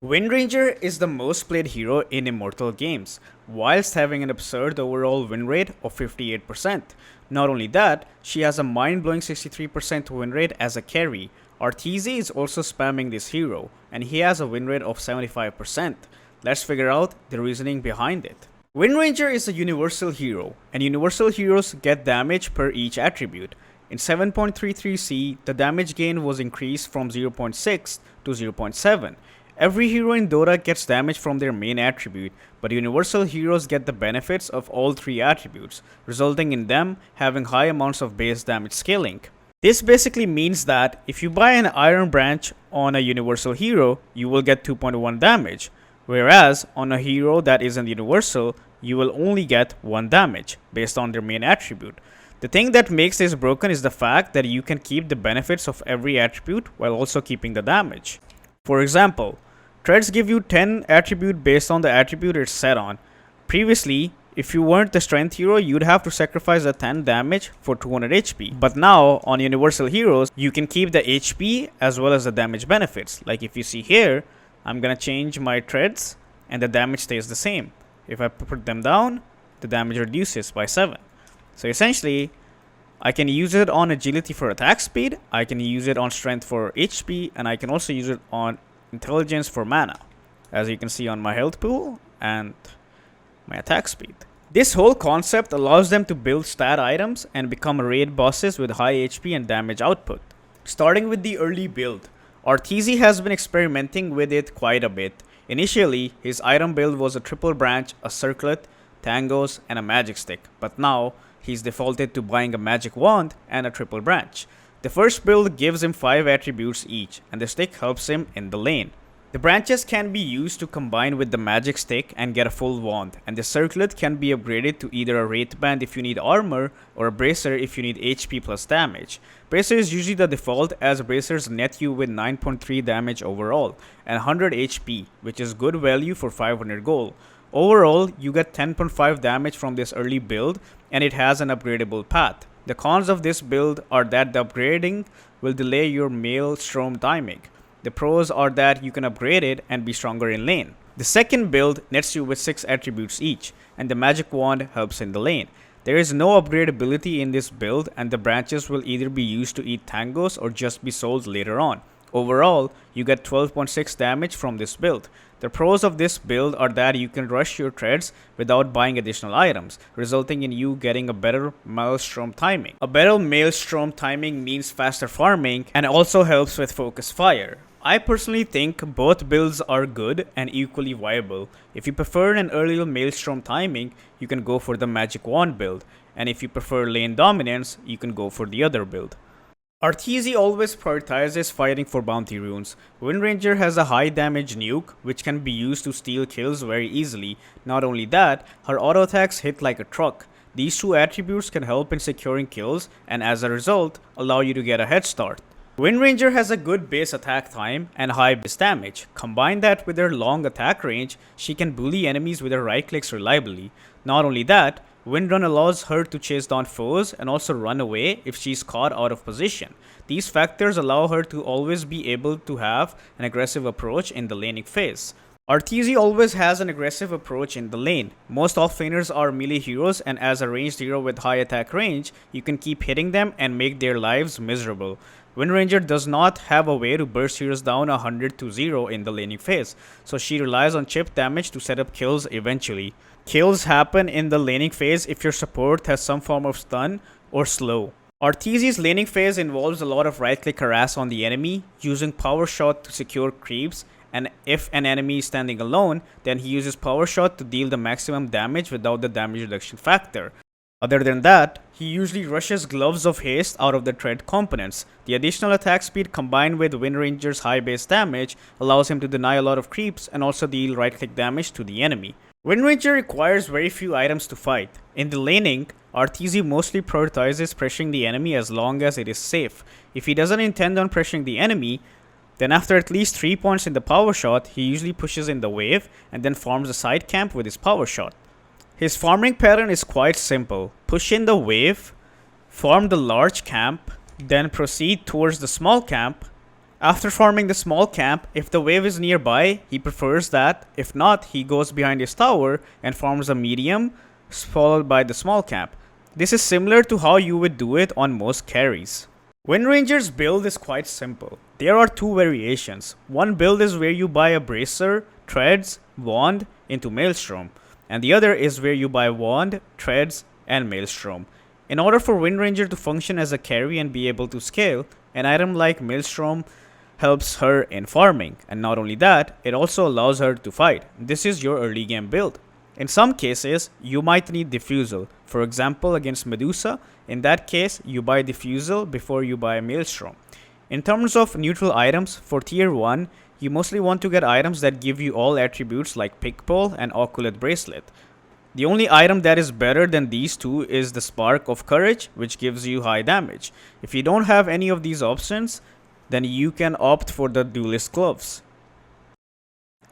Windranger is the most played hero in Immortal games, whilst having an absurd overall win rate of 58%. Not only that, she has a mind-blowing 63% win rate as a carry. Arteezy is also spamming this hero, and he has a win rate of 75%. Let's figure out the reasoning behind it. Windranger is a universal hero, and universal heroes get damage per each attribute. In 7.33c, the damage gain was increased from 0.6 to 0.7. Every hero in Dota gets damage from their main attribute, but universal heroes get the benefits of all three attributes, resulting in them having high amounts of base damage scaling. This basically means that if you buy an Iron Branch on a universal hero, you will get 2.1 damage, whereas on a hero that isn't universal, you will only get 1 damage based on their main attribute. The thing that makes this broken is the fact that you can keep the benefits of every attribute while also keeping the damage. For example, Treads give you 10 attribute based on the attribute it's set on. Previously, if you weren't the strength hero, you'd have to sacrifice the 10 damage for 200 HP. But now, on universal heroes, you can keep the HP as well as the damage benefits. Like if you see here, I'm gonna change my treads and the damage stays the same. If I put them down, the damage reduces by 7. So essentially, I can use it on agility for attack speed, I can use it on strength for HP, and I can also use it on intelligence for mana, as you can see on my health pool and my attack speed. This whole concept allows them to build stat items and become raid bosses with high HP and damage output. Starting with the early build, Arteezy has been experimenting with it quite a bit. Initially, his item build was a triple branch, a circlet, tangos, and a magic stick, but now he's defaulted to buying a magic wand and a triple branch. The first build gives him 5 attributes each, and the stick helps him in the lane. The branches can be used to combine with the magic stick and get a full wand, and the circlet can be upgraded to either a wraith band if you need armor, or a bracer if you need HP plus damage. Bracer is usually the default, as bracers net you with 9.3 damage overall, and 100 HP, which is good value for 500 gold. Overall, you get 10.5 damage from this early build, and it has an upgradable path. The cons of this build are that the upgrading will delay your maelstrom timing. The pros are that you can upgrade it and be stronger in lane. The second build nets you with 6 attributes each, and the magic wand helps in the lane. There is no upgradability in this build, and the branches will either be used to eat tangos or just be sold later on. Overall, you get 12.6 damage from this build. The pros of this build are that you can rush your treads without buying additional items, resulting in you getting a better maelstrom timing. A better maelstrom timing means faster farming and also helps with focus fire. I personally think both builds are good and equally viable. If you prefer an earlier maelstrom timing, you can go for the magic wand build, and if you prefer lane dominance, you can go for the other build. Arteezy always prioritizes fighting for bounty runes. Windranger has a high damage nuke, which can be used to steal kills very easily. Not only that, her auto attacks hit like a truck. These two attributes can help in securing kills, and as a result, allow you to get a head start. Windranger has a good base attack time and high base damage. Combine that with her long attack range, she can bully enemies with her right clicks reliably. Not only that, Windrun allows her to chase down foes and also run away if she's caught out of position. These factors allow her to always be able to have an aggressive approach in the laning phase. Arteezy always has an aggressive approach in the lane. Most offlaners are melee heroes, and as a ranged hero with high attack range, you can keep hitting them and make their lives miserable. Windranger does not have a way to burst heroes down 100 to 0 in the laning phase, so she relies on chip damage to set up kills eventually. Kills happen in the laning phase if your support has some form of stun or slow. Arteezy's laning phase involves a lot of right click harass on the enemy, using power shot to secure creeps, and if an enemy is standing alone, then he uses power shot to deal the maximum damage without the damage reduction factor. Other than that, he usually rushes Gloves of Haste out of the tread components. The additional attack speed combined with Windranger's high base damage allows him to deny a lot of creeps and also deal right click damage to the enemy. Windranger requires very few items to fight. In the laning, Arteezy mostly prioritizes pressuring the enemy as long as it is safe. If he doesn't intend on pressuring the enemy, then after at least 3 points in the power shot, he usually pushes in the wave and then farms a side camp with his power shot. His farming pattern is quite simple. Push in the wave, farm the large camp, then proceed towards the small camp, After farming the small camp, if the wave is nearby, he prefers that. If not, he goes behind his tower and farms a medium, followed by the small camp. This is similar to how you would do it on most carries. Windranger's build is quite simple. There are two variations. One build is where you buy a bracer, treads, wand into Maelstrom, and the other is where you buy wand, treads, and Maelstrom. In order for Windranger to function as a carry and be able to scale, an item like Maelstrom helps her in farming, and not only that, it also allows her to fight. This is your early game build. In some cases, you might need Diffusal. For example, against Medusa, in that case, you buy Diffusal before you buy Maelstrom. In terms of neutral items, for tier 1, you mostly want to get items that give you all attributes like Pickpole and Oculate Bracelet. The only item that is better than these two is the Spark of Courage, which gives you high damage. If you don't have any of these options, then you can opt for the Duelist Gloves.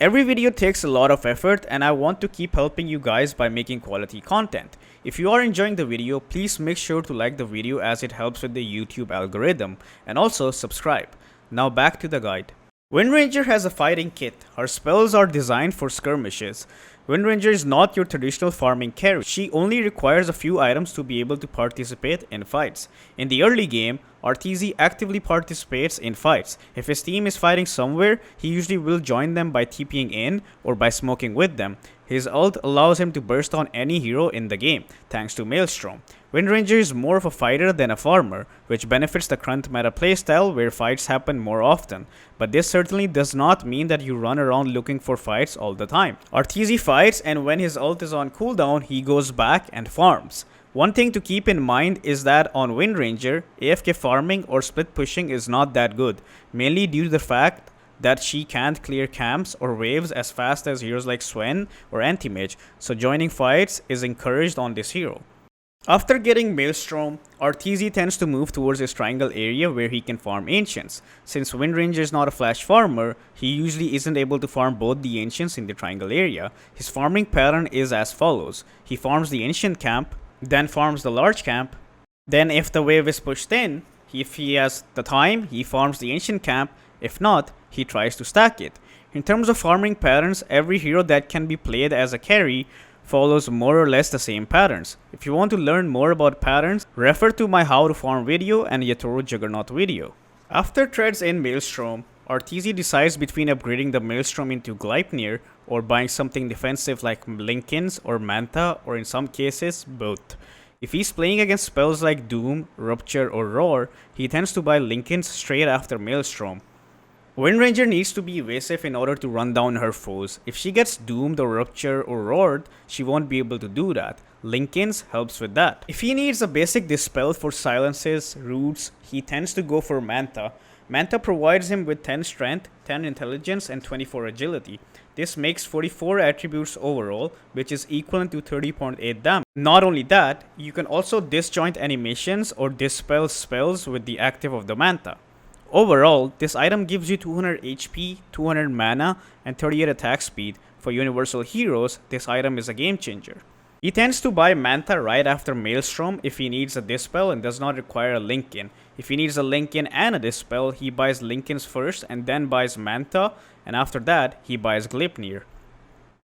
Every video takes a lot of effort, and I want to keep helping you guys by making quality content. If you are enjoying the video, please make sure to like the video as it helps with the YouTube algorithm, and also subscribe. Now back to the guide. Windranger has a fighting kit. Her spells are designed for skirmishes. Windranger is not your traditional farming carry. She only requires a few items to be able to participate in fights. In the early game, Arteezy actively participates in fights. If his team is fighting somewhere, he usually will join them by TPing in or by smoking with them. His ult allows him to burst on any hero in the game, thanks to Maelstrom. Windranger is more of a fighter than a farmer, which benefits the current meta playstyle where fights happen more often. But this certainly does not mean that you run around looking for fights all the time. Arteezy fights, and when his ult is on cooldown, he goes back and farms. One thing to keep in mind is that on Windranger, AFK farming or split pushing is not that good, mainly due to the fact that she can't clear camps or waves as fast as heroes like Sven or Anti-Mage, so joining fights is encouraged on this hero. After getting Maelstrom, Arteezy tends to move towards his triangle area where he can farm Ancients. Since Windranger is not a flash farmer, he usually isn't able to farm both the Ancients in the triangle area. His farming pattern is as follows. He farms the Ancient camp, then farms the large camp, then if the wave is pushed in, if he has the time, he farms the Ancient camp, if not, he tries to stack it. In terms of farming patterns, every hero that can be played as a carry follows more or less the same patterns. If you want to learn more about patterns, refer to my How to Farm video and Yatoro Juggernaut video. After treads in Maelstrom, Arteezy decides between upgrading the Maelstrom into Gleipnir or buying something defensive like Linkins or Manta, or in some cases, both. If he's playing against spells like Doom, Rupture or Roar, he tends to buy Linkins straight after Maelstrom. Windranger needs to be evasive in order to run down her foes. If she gets doomed or rupture or roared, she won't be able to do that. Linkins helps with that. If he needs a basic dispel for silences, roots, he tends to go for Manta. Manta provides him with 10 strength, 10 intelligence, and 24 agility. This makes 44 attributes overall, which is equivalent to 30.8 damage. Not only that, you can also disjoint animations or dispel spells with the active of the Manta. Overall, this item gives you 200 HP, 200 mana, and 38 attack speed. For universal heroes, this item is a game changer. He tends to buy Manta right after Maelstrom if he needs a Dispel and does not require a Linkin. If he needs a Linkin and a Dispel, he buys Linkins first and then buys Manta, and after that, he buys Gleipnir.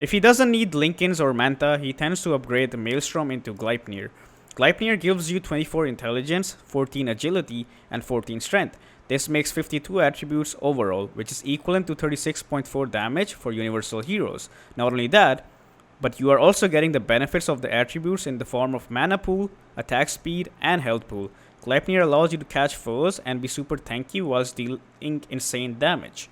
If he doesn't need Linkins or Manta, he tends to upgrade the Maelstrom into Gleipnir. Gleipnir gives you 24 intelligence, 14 agility, and 14 strength. This makes 52 attributes overall, which is equivalent to 36.4 damage for universal heroes. Not only that, but you are also getting the benefits of the attributes in the form of mana pool, attack speed, and health pool. Gleipnir allows you to catch foes and be super tanky whilst dealing insane damage.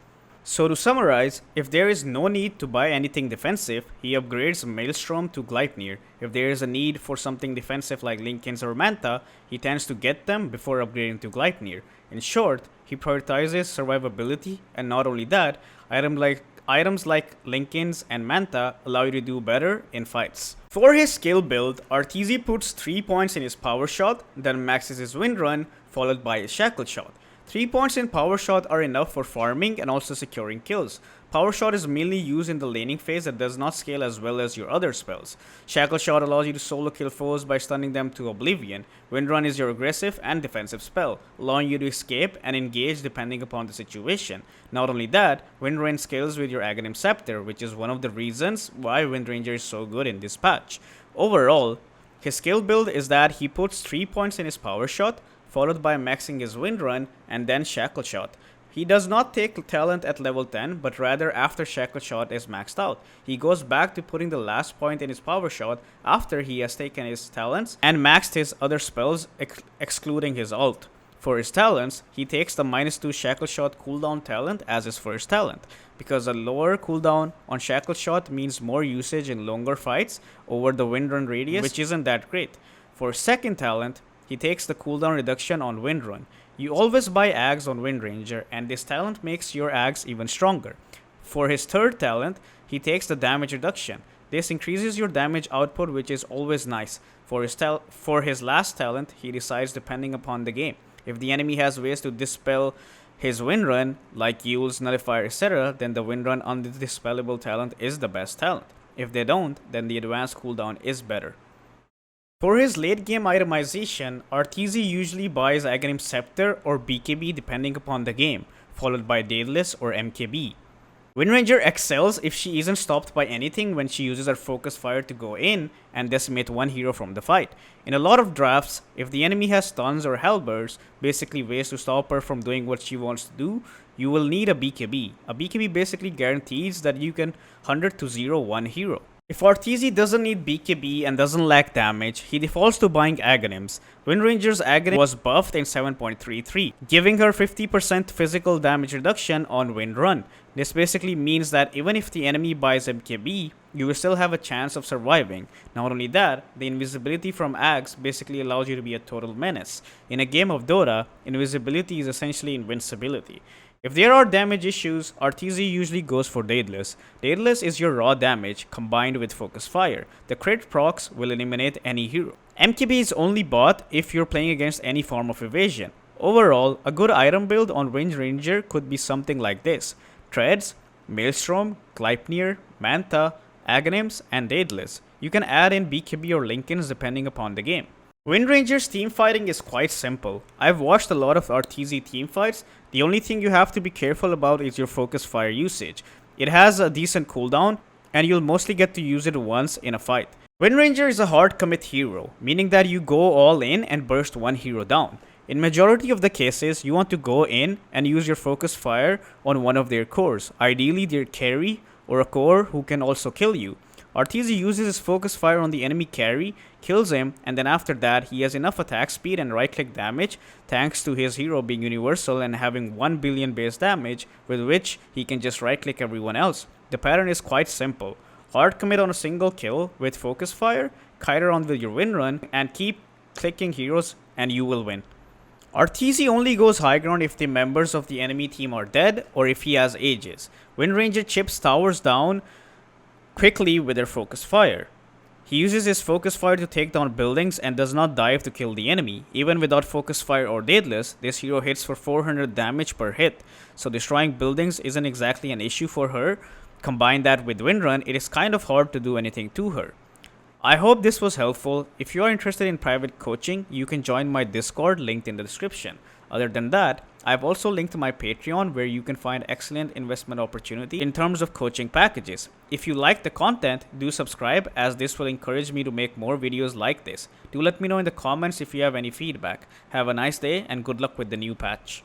So to summarize, if there is no need to buy anything defensive, he upgrades Maelstrom to Gleipnir. If there is a need for something defensive like Linkins or Manta, he tends to get them before upgrading to Gleipnir. In short, he prioritizes survivability, and not only that, items like Linkins and Manta allow you to do better in fights. For his skill build, Arteezy puts 3 points in his power shot, then maxes his wind run, followed by his shackle shot. 3 points in power shot are enough for farming and also securing kills. Power Shot is mainly used in the laning phase that does not scale as well as your other spells. Shackle Shot allows you to solo kill foes by stunning them to oblivion. Windrun is your aggressive and defensive spell, allowing you to escape and engage depending upon the situation. Not only that, Windrain scales with your Aghanim Scepter, which is one of the reasons why Windranger is so good in this patch. Overall, his skill build is that he puts 3 points in his Power Shot, followed by maxing his Windrun and then Shackle Shot. He does not take talent at level 10, but rather after Shackle Shot is maxed out. He goes back to putting the last point in his Power Shot after he has taken his talents and maxed his other spells excluding his ult. For his talents, he takes the -2 Shackle Shot cooldown talent as his first talent, because a lower cooldown on Shackle Shot means more usage in longer fights over the Windrun radius, which isn't that great. For his second talent, he takes the cooldown reduction on Windrun. You always buy Ags on Windranger, and this talent makes your Ags even stronger. For his third talent, he takes the damage reduction. This increases your damage output, which is always nice. For his last talent, he decides depending upon the game. If the enemy has ways to dispel his Windrun, like Yule's Nullifier, etc., then the Windrun undispellable talent is the best talent. If they don't, then the advanced cooldown is better. For his late game itemization, Arteezy usually buys Aghanim Scepter or BKB depending upon the game, followed by Daedalus or MKB. Windranger excels if she isn't stopped by anything when she uses her focus fire to go in and decimate one hero from the fight. In a lot of drafts, if the enemy has stuns or halberds, basically ways to stop her from doing what she wants to do, you will need a BKB. A BKB basically guarantees that you can 100 to 0 one hero. If Arteezy doesn't need BKB and doesn't lack damage, he defaults to buying Aghanims. Windranger's Aghanim was buffed in 7.33, giving her 50% physical damage reduction on Windrun. This basically means that even if the enemy buys MKB, you will still have a chance of surviving. Not only that, the invisibility from Ags basically allows you to be a total menace. In a game of Dota, invisibility is essentially invincibility. If there are damage issues, Arteezy usually goes for Daedalus. Daedalus is your raw damage combined with focus fire. The crit procs will eliminate any hero. MKB is only bought if you're playing against any form of evasion. Overall, a good item build on Windranger could be something like this: Treads, Maelstrom, Gleipnir, Manta, Aghanims, and Daedalus. You can add in BKB or Lincolns depending upon the game. Windranger's teamfighting is quite simple. I've watched a lot of Arteezy teamfights. The only thing you have to be careful about is your focus fire usage. It has a decent cooldown, and you'll mostly get to use it once in a fight. Windranger is a hard commit hero, meaning that you go all in and burst one hero down. In majority of the cases, you want to go in and use your focus fire on one of their cores, ideally their carry or a core who can also kill you. Arteezy uses his focus fire on the enemy carry, kills him, and then after that he has enough attack speed and right click damage thanks to his hero being universal and having 1 billion base damage, with which he can just right click everyone else. The pattern is quite simple. Hard commit on a single kill with focus fire, kite around with your Windrun, and keep clicking heroes and you will win. Arteezy only goes high ground if the members of the enemy team are dead or if he has Aegis. Windranger chips towers down quickly with their focus fire. He uses his focus fire to take down buildings and does not dive to kill the enemy. Even without focus fire or Daedalus, this hero hits for 400 damage per hit, so destroying buildings isn't exactly an issue for her. Combine that with Windrun, it is kind of hard to do anything to her. I hope this was helpful. If you are interested in private coaching, you can join my Discord linked in the description. Other than that, I've also linked my Patreon where you can find excellent investment opportunity in terms of coaching packages. If you like the content, do subscribe, as this will encourage me to make more videos like this. Do let me know in the comments if you have any feedback. Have a nice day and good luck with the new patch.